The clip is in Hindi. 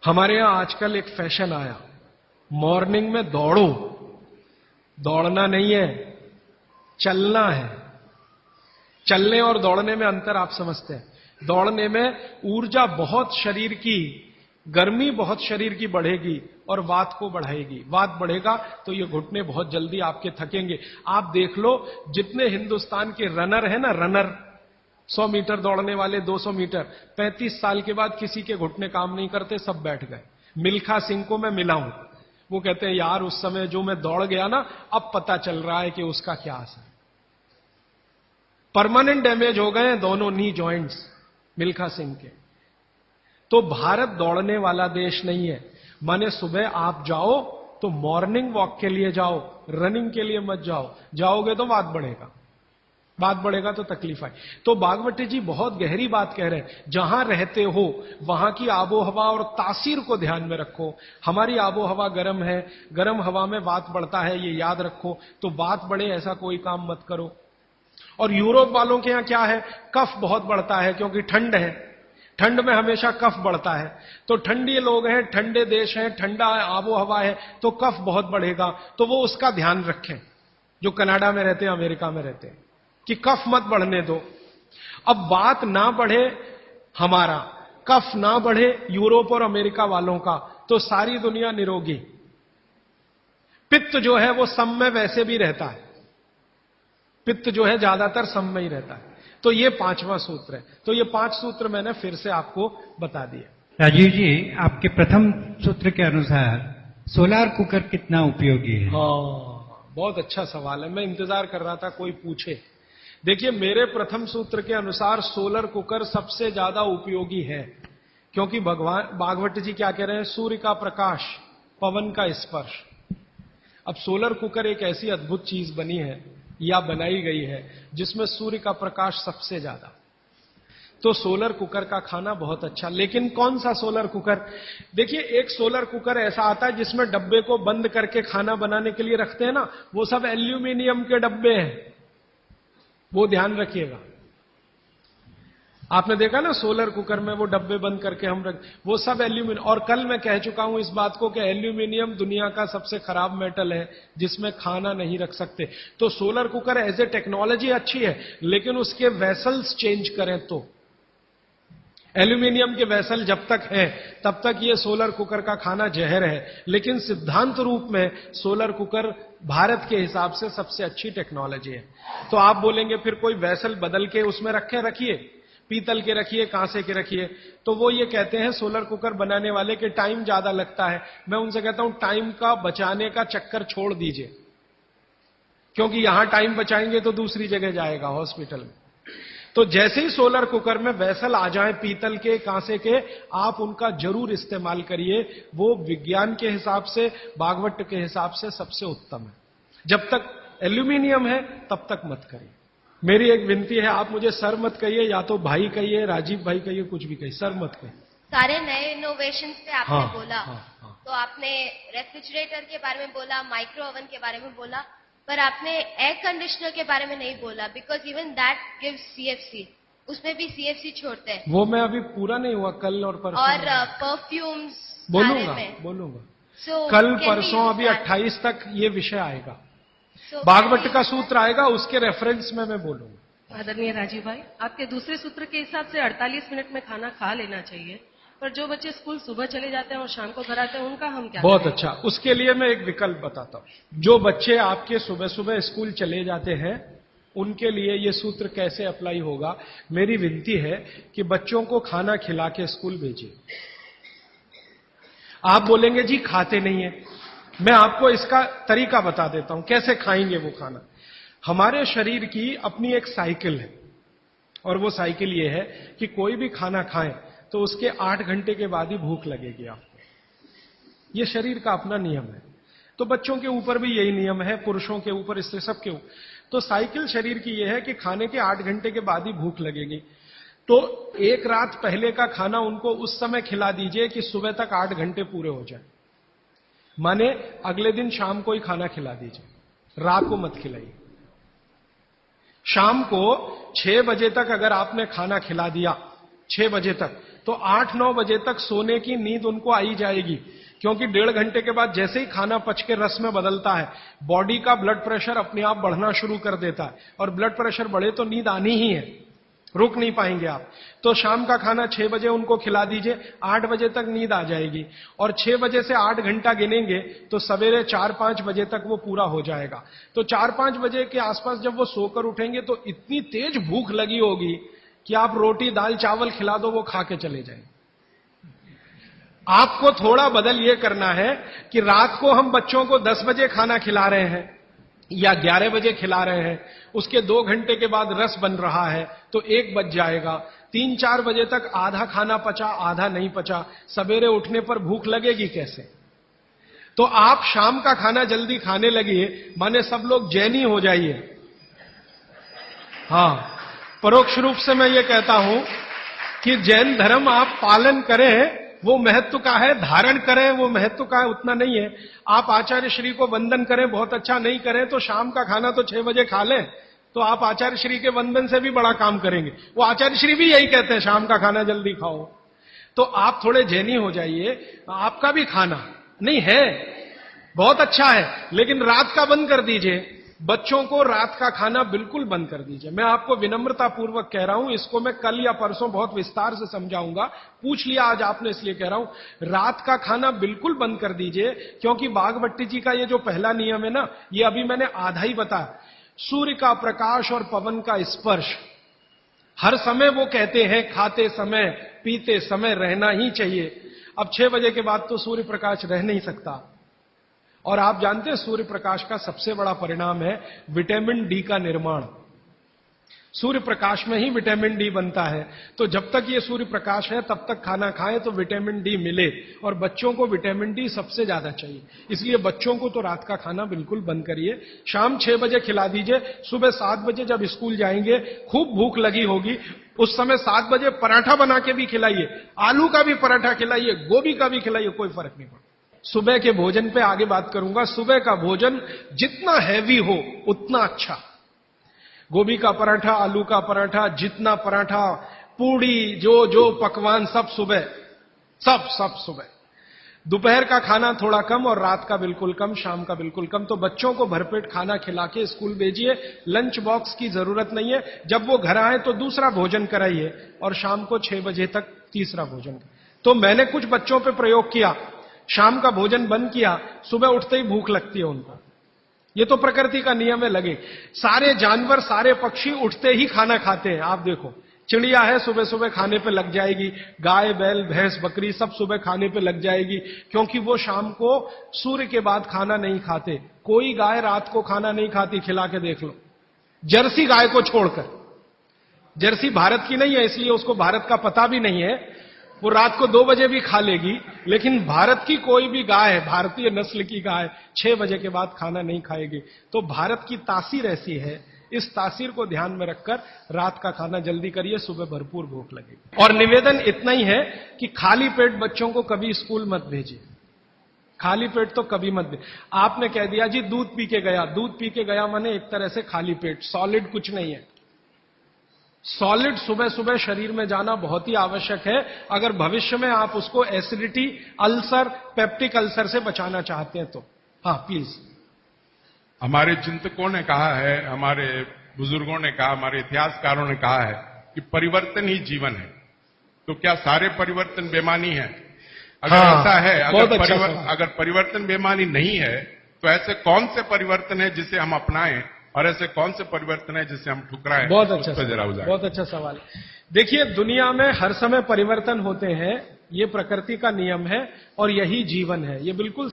हमारे यहां आजकल एक फैशन आया, मॉर्निंग में दौड़ो। दौड़ना नहीं है, चलना है। चलने और दौड़ने में अंतर आप समझते हैं। दौड़ने में ऊर्जा बहुत शरीर की, गर्मी बहुत शरीर की बढ़ेगी और वात को बढ़ाएगी। वात बढ़ेगा तो ये घुटने बहुत जल्दी आपके थकेंगे। आप देख लो, जितने हिंदुस्तान के रनर है ना, रनर 100 मीटर दौड़ने वाले, 200 मीटर, 35 साल के बाद किसी के घुटने काम नहीं करते, सब बैठ गए। मिल्खा सिंह को मैं मिला हूं, वो कहते हैं यार उस समय जो मैं दौड़ गया ना, अब पता चल रहा है कि उसका क्या असर। परमानेंट डैमेज हो गए हैं दोनों नी जॉइंट्स मिल्खा सिंह के। तो भारत दौड़ने वाला देश नहीं है। माने सुबह आप जाओ तो मॉर्निंग वॉक के लिए जाओ, रनिंग के लिए मत जाओ। जाओगे तो बात बढ़ेगा, बात बढ़ेगा तो तकलीफ आए। तो बागवती जी बहुत गहरी बात कह रहे हैं। जहां रहते हो वहां की आबो हवा और तासीर को ध्यान में रखो। हमारी आबो हवा गर्म है, गर्म हवा में वात बढ़ता है, ये याद रखो। तो वात बढ़े ऐसा कोई काम मत करो। और यूरोप वालों के यहां क्या है, कफ बहुत बढ़ता है क्योंकि ठंड है। ठंड में हमेशा कफ बढ़ता है। तो ठंडी लोग हैं, ठंडे देश हैं, ठंडा आबो हवा है, तो कफ बहुत बढ़ेगा। तो वो उसका ध्यान रखें, जो कनाडा में रहते हैं, अमेरिका में रहते हैं, कि कफ मत बढ़ने दो। अब बात ना बढ़े हमारा, कफ ना बढ़े यूरोप और अमेरिका वालों का, तो सारी दुनिया निरोगी। पित्त जो है वो सम में वैसे भी रहता है। पित्त जो है ज्यादातर सम में ही रहता है। तो ये 5वां सूत्र है। तो ये 5 सूत्र मैंने फिर से आपको बता दिया। राजीव जी, आपके प्रथम सूत्र के अनुसार सोलर कुकर कितना उपयोगी है? हाँ, बहुत अच्छा सवाल है। मैं इंतजार कर रहा था कोई पूछे। देखिए, मेरे प्रथम सूत्र के अनुसार सोलर कुकर सबसे ज्यादा उपयोगी है। क्योंकि भगवान भागवत जी क्या कह रहे हैं, सूर्य का प्रकाश, पवन का स्पर्श। अब सोलर कुकर एक ऐसी अद्भुत चीज बनी है या बनाई गई है जिसमें सूर्य का प्रकाश सबसे ज्यादा। तो सोलर कुकर का खाना बहुत अच्छा। लेकिन कौन सा सोलर कुकर? देखिए, एक सोलर कुकर ऐसा आता है जिसमें डब्बे को बंद करके खाना बनाने के लिए रखते हैं ना, वो सब एल्यूमिनियम के डब्बे हैं, वो ध्यान रखिएगा। आपने देखा ना सोलर कुकर में वो डब्बे बंद करके हम रख, वो सब एल्यूमिनियम। और कल मैं कह चुका हूं इस बात को कि एल्यूमिनियम दुनिया का सबसे खराब मेटल है जिसमें खाना नहीं रख सकते। तो solar cooker as a technology अच्छी है, लेकिन उसके वेसल्स चेंज करें तो। एल्यूमिनियम के वेसल जब तक है तब तक ये सोलर कुकर का खाना जहर है। लेकिन सिद्धांत रूप में सोलर कुकर भारत के हिसाब से सबसे अच्छी टेक्नोलॉजी है। तो आप बोलेंगे फिर कोई वेसल बदल के उसमें रखिए, पीतल के रखिए, कांसे के रखिए। तो वो ये कहते हैं सोलर कुकर बनाने वाले के टाइम ज्यादा लगता है। मैं उनसे कहता हूं टाइम का बचाने का चक्कर छोड़ दीजिए, क्योंकि यहां टाइम बचाएंगे तो दूसरी जगह जाएगा, हॉस्पिटल में। तो जैसे ही सोलर कुकर में वेसल आ जाए पीतल के, कांसे के, आप उनका जरूर इस्तेमाल करिए। वो विज्ञान के हिसाब से, भागवत के हिसाब से सबसे उत्तम है। जब तक एल्यूमिनियम है तब तक मत करिए। मेरी एक विनती है, आप मुझे सर मत कहिए, या तो भाई कहिए, राजीव भाई कहिए, कुछ भी कहिए, सर मत कहिए। सारे नए इनोवेशन पे आपने बोला। हाँ। तो आपने रेफ्रिजरेटर के बारे में बोला, माइक्रो ओवन के बारे में बोला, पर आपने एयर कंडीशनर के बारे में नहीं बोला। Because even that gives CFC, उसमें भी सीएफसी छोड़ते हैं। वो मैं अभी पूरा नहीं हुआ, कल और परसों। और परफ्यूम्स बोलूंगा। कल परसों, अभी 28 तक ये विषय आएगा। भागवत का सूत्र आएगा, उसके रेफरेंस में मैं बोलूंगा। आदरणीय राजीव भाई, आपके दूसरे सूत्र के हिसाब से 48 मिनट में खाना खा लेना चाहिए, पर जो बच्चे स्कूल सुबह चले जाते हैं और शाम को घर आते हैं, उनका हम क्या बहुत करें? अच्छा, उसके लिए मैं एक विकल्प बताता हूं। जो बच्चे आपके सुबह सुबह स्कूल चले जाते हैं, उनके लिए ये सूत्र कैसे अप्लाई होगा। मेरी विनती है कि बच्चों को खाना खिला के स्कूल भेजिए। आप बोलेंगे जी खाते नहीं है, मैं आपको इसका तरीका बता देता हूं कैसे खाएंगे वो खाना। हमारे शरीर की अपनी एक साइकिल है, और वो साइकिल ये है कि कोई भी खाना खाएं तो उसके 8 घंटे के बाद ही भूख लगेगी आपको। ये शरीर का अपना नियम है। तो बच्चों के ऊपर भी यही नियम है, पुरुषों के ऊपर, स्त्री सबके ऊपर। तो साइकिल शरीर की यह है कि खाने के 8 घंटे के बाद ही भूख लगेगी। तो एक रात पहले का खाना उनको उस समय खिला दीजिए कि सुबह तक 8 घंटे पूरे हो जाए। माने अगले दिन शाम को ही खाना खिला दीजिए, रात को मत खिलाइए। शाम को 6 बजे तक अगर आपने खाना खिला दिया, 6 बजे तक, तो 8-9 बजे तक सोने की नींद उनको आई जाएगी, क्योंकि 1.5 घंटे के बाद जैसे ही खाना पच के रस में बदलता है, बॉडी का ब्लड प्रेशर अपने आप बढ़ना शुरू कर देता है, और ब्लड प्रेशर बढ़े तो नींद आनी ही है, रुक नहीं पाएंगे आप। तो शाम का खाना 6 बजे उनको खिला दीजिए, 8 बजे तक नींद आ जाएगी, और 6 बजे से 8 घंटा गिनेंगे तो सवेरे 4-5 बजे तक वो पूरा हो जाएगा। तो 4-5 बजे के आसपास जब वो सोकर उठेंगे तो इतनी तेज भूख लगी होगी कि आप रोटी दाल चावल खिला दो, वो खा के चले जाएंगे। आपको थोड़ा बदल ये करना है कि रात को हम बच्चों को 10 बजे खाना खिला रहे हैं या 11 बजे खिला रहे हैं, उसके 2 घंटे के बाद रस बन रहा है तो 1 बज जाएगा। 3-4 बजे तक आधा खाना पचा, आधा नहीं पचा, सवेरे उठने पर भूख लगेगी कैसे? तो आप शाम का खाना जल्दी खाने लगिए, माने सब लोग जैनी हो जाइए। हां, परोक्ष रूप से मैं ये कहता हूं कि जैन धर्म आप पालन करें, वो महत्व का है, धारण करें वो महत्व का है, उतना नहीं है। आप आचार्य श्री को वंदन करें, बहुत अच्छा, नहीं करें तो शाम का खाना तो 6 बजे खा लें, तो आप आचार्य श्री के वंदन से भी बड़ा काम करेंगे। वो आचार्य श्री भी यही कहते हैं, शाम का खाना जल्दी खाओ। तो आप थोड़े जैनी हो जाइए, आपका भी खाना नहीं है बहुत अच्छा है, लेकिन रात का बंद कर दीजिए। बच्चों को रात का खाना बिल्कुल बंद कर दीजिए। मैं आपको विनम्रता पूर्वक कह रहा हूं, इसको मैं कल या परसों बहुत विस्तार से समझाऊंगा, पूछ लिया आज आपने इसलिए कह रहा हूं, रात का खाना बिल्कुल बंद कर दीजिए। क्योंकि बागभट्टी जी का ये जो पहला नियम है ना, ये अभी मैंने आधा ही बताया। सूर्य का प्रकाश और पवन का स्पर्श हर समय वो कहते हैं खाते समय पीते समय रहना ही चाहिए। अब 6 बजे के बाद तो सूर्य प्रकाश रह नहीं सकता, और आप जानते हैं सूर्य प्रकाश का सबसे बड़ा परिणाम है विटामिन डी का निर्माण। सूर्य प्रकाश में ही विटामिन डी बनता है। तो जब तक ये सूर्य प्रकाश है तब तक खाना खाएं तो विटामिन डी मिले, और बच्चों को विटामिन डी सबसे ज्यादा चाहिए। इसलिए बच्चों को तो रात का खाना बिल्कुल बंद करिए, शाम 6 बजे खिला दीजिए। सुबह 7 बजे जब स्कूल जाएंगे, खूब भूख लगी होगी, उस समय 7 बजे पराठा बना के भी खिलाइए, आलू का भी पराठा खिलाइए, गोभी का भी खिलाइए, कोई फर्क नहीं पड़ता। सुबह के भोजन पे आगे बात करूंगा। सुबह का भोजन जितना हैवी हो उतना अच्छा। गोभी का पराठा, आलू का पराठा, जितना पराठा, पूड़ी, जो पकवान सब सुबह, सब सुबह। दोपहर का खाना थोड़ा कम और रात का बिल्कुल कम, शाम का बिल्कुल कम। तो बच्चों को भरपेट खाना खिला के स्कूल भेजिए। लंच बॉक्स की जरूरत नहीं है। जब वो घर आए तो दूसरा भोजन कराइए, और शाम को 6 बजे तक तीसरा भोजन। तो मैंने कुछ बच्चों पे प्रयोग किया, शाम का भोजन बंद किया, सुबह उठते ही भूख लगती है उनको। ये तो प्रकृति का नियम है, लगे। सारे जानवर, सारे पक्षी उठते ही खाना खाते हैं। आप देखो, चिड़िया है सुबह सुबह खाने पे लग जाएगी, गाय बैल भैंस बकरी सब सुबह खाने पे लग जाएगी, क्योंकि वो शाम को सूर्य के बाद खाना नहीं खाते। कोई गाय रात को खाना नहीं खाती, खिला के देख लो, जर्सी गाय को छोड़कर। जर्सी भारत की नहीं है, इसलिए उसको भारत का पता भी नहीं है, वो रात को 2 बजे भी खा लेगी। लेकिन भारत की कोई भी गाय, भारतीय नस्ल की गाय 6 बजे के बाद खाना नहीं खाएगी। तो भारत की तासीर ऐसी है, इस तासीर को ध्यान में रखकर रात का खाना जल्दी करिए, सुबह भरपूर भूख लगेगी। और निवेदन इतना ही है कि खाली पेट बच्चों को कभी स्कूल मत भेजिए। खाली पेट तो कभी मत भेजिए। आपने कह दिया जी दूध पी के गया, दूध पी के गया माने एक तरह से खाली पेट, सॉलिड कुछ नहीं है। सॉलिड सुबह सुबह शरीर में जाना बहुत ही आवश्यक है, अगर भविष्य में आप उसको एसिडिटी, अल्सर, पेप्टिक अल्सर से बचाना चाहते हैं तो। हाँ प्लीज। हमारे चिंतकों ने कहा है, हमारे बुजुर्गों ने कहा, हमारे इतिहासकारों ने कहा है कि परिवर्तन ही जीवन है। तो क्या सारे परिवर्तन बेमानी है? अगर ऐसा है, अगर परिवर्तन बेमानी नहीं है, तो ऐसे कौन से परिवर्तन है जिसे हम अपनाएं, और ऐसे कौन से परिवर्तन है जिसे हम ठुकराएं? बहुत अच्छा सवाल, बहुत अच्छा सवाल। देखिए, दुनिया में हर समय परिवर्तन होते हैं, ये प्रकृति का नियम है और यही जीवन है, ये बिल्कुल